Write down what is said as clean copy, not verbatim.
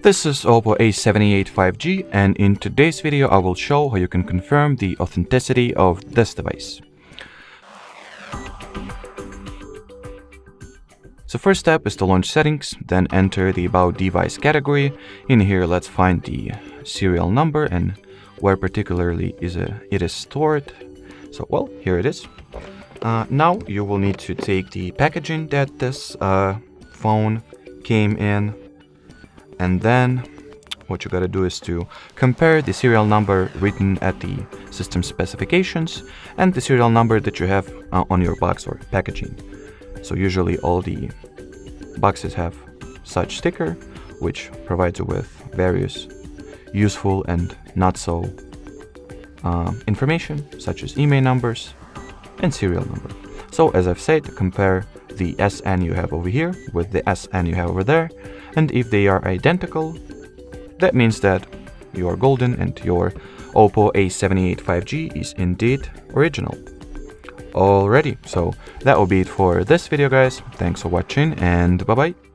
This is Oppo A78 5G, and in today's video I will show how you can confirm the authenticity of this device. So first step is to launch settings, then enter the about device category. In here let's find the serial number and where particularly it is stored. So well, here it is. Now you will need to take the packaging that this phone came in, and then what you gotta do is to compare the serial number written at the system specifications and the serial number that you have on your box or packaging. So usually all the boxes have such sticker, which provides you with various useful and not so information, such as email numbers and serial number. So as I've said, compare the SN you have over here with the SN you have over there, and if they are identical, that means that you are golden and your Oppo A78 5G is indeed original. Alrighty, so that will be it for this video, guys. Thanks for watching and bye bye.